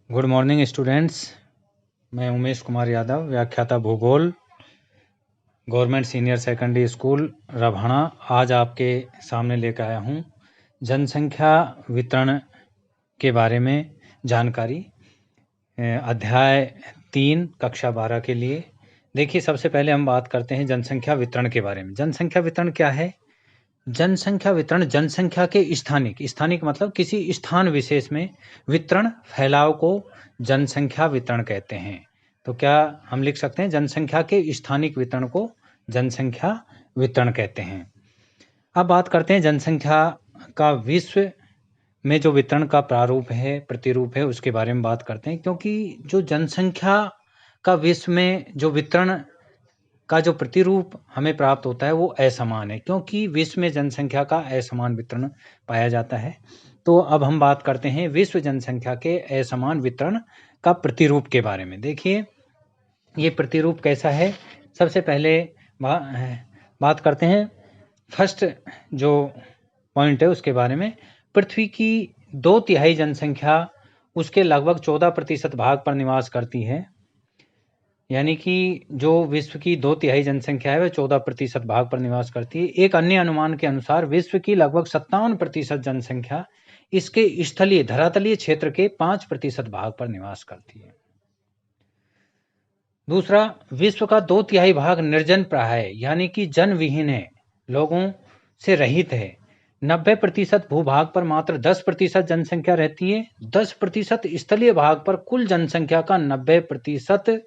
Good morning students. मैं उमेश कुमार यादव, व्याख्याता भूगोल, गवर्नमेंट सीनियर सेकेंडरी स्कूल रभाणा। आज आपके सामने लेकर आया हूँ जनसंख्या वितरण के बारे में जानकारी, अध्याय 3 कक्षा 12 के लिए। देखिए, सबसे पहले हम बात करते हैं जनसंख्या वितरण के बारे में। जनसंख्या वितरण क्या है? जनसंख्या वितरण जनसंख्या के स्थानिक मतलब किसी स्थान विशेष में वितरण फैलाव को जनसंख्या वितरण कहते हैं। तो क्या हम लिख सकते हैं जनसंख्या के स्थानिक वितरण को जनसंख्या वितरण कहते हैं। अब बात करते हैं जनसंख्या का विश्व में जो वितरण का प्रारूप है, प्रतिरूप है, उसके बारे में बात करते हैं। क्योंकि जो जनसंख्या का विश्व में जो वितरण का जो प्रतिरूप हमें प्राप्त होता है वो असमान है, क्योंकि विश्व में जनसंख्या का असमान वितरण पाया जाता है। तो अब हम बात करते हैं विश्व जनसंख्या के असमान वितरण का प्रतिरूप के बारे में। देखिए, ये प्रतिरूप कैसा है। सबसे पहले बात करते हैं फर्स्ट जो पॉइंट है उसके बारे में। पृथ्वी की 2/3 जनसंख्या उसके लगभग 14% भाग पर निवास करती है। यानी कि जो विश्व की 2/3 जनसंख्या है वह 14% भाग पर निवास करती है। एक अन्य अनुमान के अनुसार विश्व की लगभग 57% जनसंख्या इसके स्थलीय धरातलीय क्षेत्र के 5% भाग पर निवास करती है। दूसरा, विश्व का 2/3 भाग निर्जन प्राय है, यानी कि जन विहीन है, लोगों से रहित है। 90% भूभाग पर मात्र 10% जनसंख्या रहती है। 10% स्थलीय भाग पर कुल जनसंख्या का 90%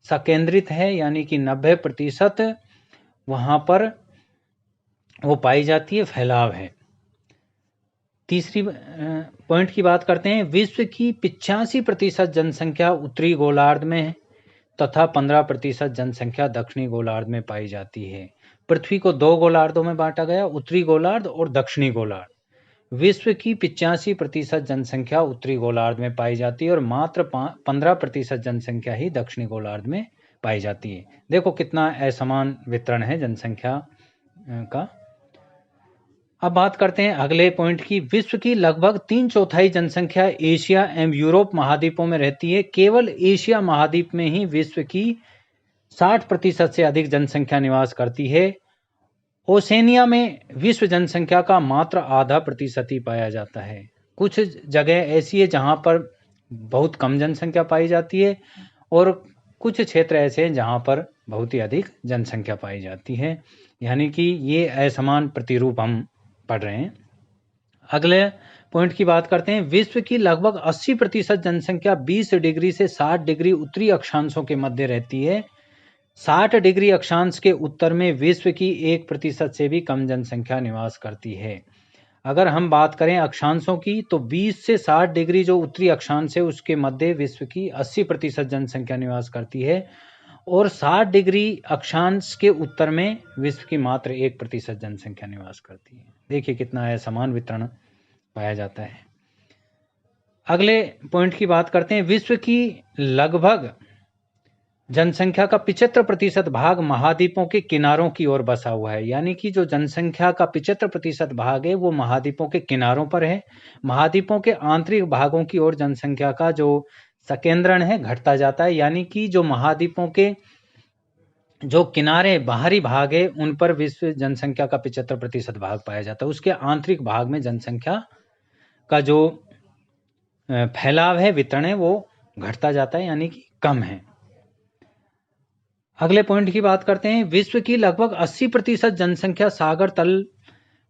सकेंद्रित है, यानी कि 90% वहां पर वो पाई जाती है, फैलाव है। तीसरी पॉइंट की बात करते हैं। विश्व की 85% जनसंख्या उत्तरी गोलार्ध में है तथा 15% जनसंख्या दक्षिणी गोलार्ध में पाई जाती है। पृथ्वी को 2 गोलार्धों में बांटा गया, उत्तरी गोलार्ध और दक्षिणी गोलार्ध। विश्व की 85% जनसंख्या उत्तरी गोलार्ध में पाई जाती है और मात्र 15% जनसंख्या ही दक्षिणी गोलार्ध में पाई जाती है। देखो कितना असमान वितरण है जनसंख्या का। अब बात करते हैं अगले पॉइंट की। विश्व की लगभग 3/4 जनसंख्या एशिया एवं यूरोप महाद्वीपों में रहती है। केवल एशिया महाद्वीप में ही विश्व की 60% से अधिक जनसंख्या निवास करती है। ओसेनिया में विश्व जनसंख्या का मात्र 0.5% ही पाया जाता है। कुछ जगह ऐसी है जहां पर बहुत कम जनसंख्या पाई जाती है और कुछ क्षेत्र ऐसे हैं जहां पर बहुत ही अधिक जनसंख्या पाई जाती है। यानी कि ये असमान प्रतिरूप हम पढ़ रहे हैं। अगले पॉइंट की बात करते हैं। विश्व की लगभग 80% जनसंख्या 20 डिग्री से 60 डिग्री उत्तरी अक्षांशों के मध्य रहती है। 60 डिग्री अक्षांश के उत्तर में विश्व की 1% से भी कम जनसंख्या निवास करती है। अगर हम बात करें अक्षांशों की, तो 20 से 60 डिग्री जो उत्तरी अक्षांश है उसके मध्य विश्व की 80% जनसंख्या निवास करती है और 60 डिग्री अक्षांश के उत्तर में विश्व की मात्र 1% जनसंख्या निवास करती है। देखिए कितना असमान वितरण पाया जाता है। अगले पॉइंट की बात करते हैं। विश्व की लगभग जनसंख्या का 75% भाग महाद्वीपों के किनारों की ओर बसा हुआ है। यानी कि जो जनसंख्या का 75% भाग है वो महाद्वीपों के किनारों पर है। महाद्वीपों के आंतरिक भागों की ओर जनसंख्या का जो सकेंद्रण है घटता जाता है। यानी कि जो महाद्वीपों के जो किनारे बाहरी भाग है उन पर विश्व जनसंख्या का 75% भाग पाया जाता है। उसके आंतरिक भाग में जनसंख्या का जो फैलाव है, वितरण है, वो घटता जाता है, यानी कि कम है। अगले पॉइंट की बात करते हैं। विश्व की लगभग 80% जनसंख्या सागर तल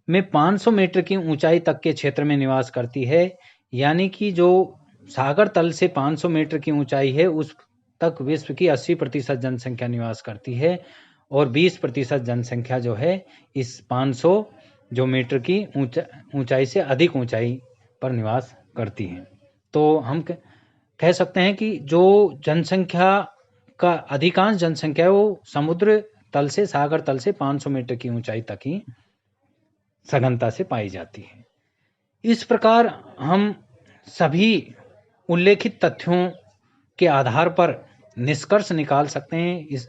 में 500 मीटर की ऊंचाई तक के क्षेत्र में निवास करती है। यानी कि जो सागर तल से 500 मीटर की ऊंचाई है उस तक विश्व की 80% जनसंख्या निवास करती है और 20% जनसंख्या जो है इस 500 जो मीटर की ऊंचाई से अधिक ऊंचाई पर निवास करती है। तो हम कह सकते हैं कि जो जनसंख्या का अधिकांश जनसंख्या है वो समुद्र तल से, सागर तल से 500 मीटर की ऊंचाई तक ही सघनता से पाई जाती है। इस प्रकार हम सभी उल्लेखित तथ्यों के आधार पर निष्कर्ष निकाल सकते हैं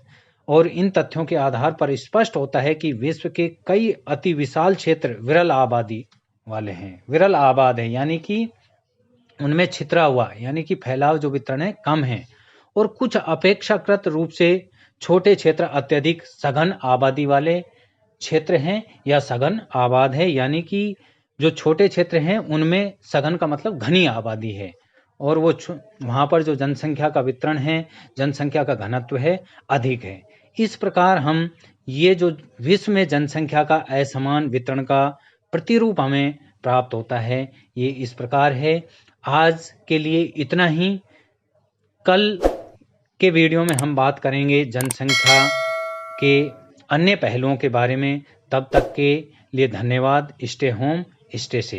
और इन तथ्यों के आधार पर स्पष्ट होता है कि विश्व के कई अति विशाल क्षेत्र विरल आबादी वाले हैं। विरल आबाद है, यानी कि उनमें छितरा हुआ यानी कि फैलाव जो वितरण है कम है, और कुछ अपेक्षाकृत रूप से छोटे क्षेत्र अत्यधिक सघन आबादी वाले क्षेत्र हैं या सघन आबाद है, यानी कि जो छोटे क्षेत्र हैं उनमें सघन का मतलब घनी आबादी है, और वो वहाँ पर जो जनसंख्या का वितरण है, जनसंख्या का घनत्व है, अधिक है। इस प्रकार हम ये जो विश्व में जनसंख्या का असमान वितरण का प्रतिरूप हमें प्राप्त होता है, ये इस प्रकार है। आज के लिए इतना ही। कल के वीडियो में हम बात करेंगे जनसंख्या के अन्य पहलुओं के बारे में। तब तक के लिए धन्यवाद। Stay home, stay safe.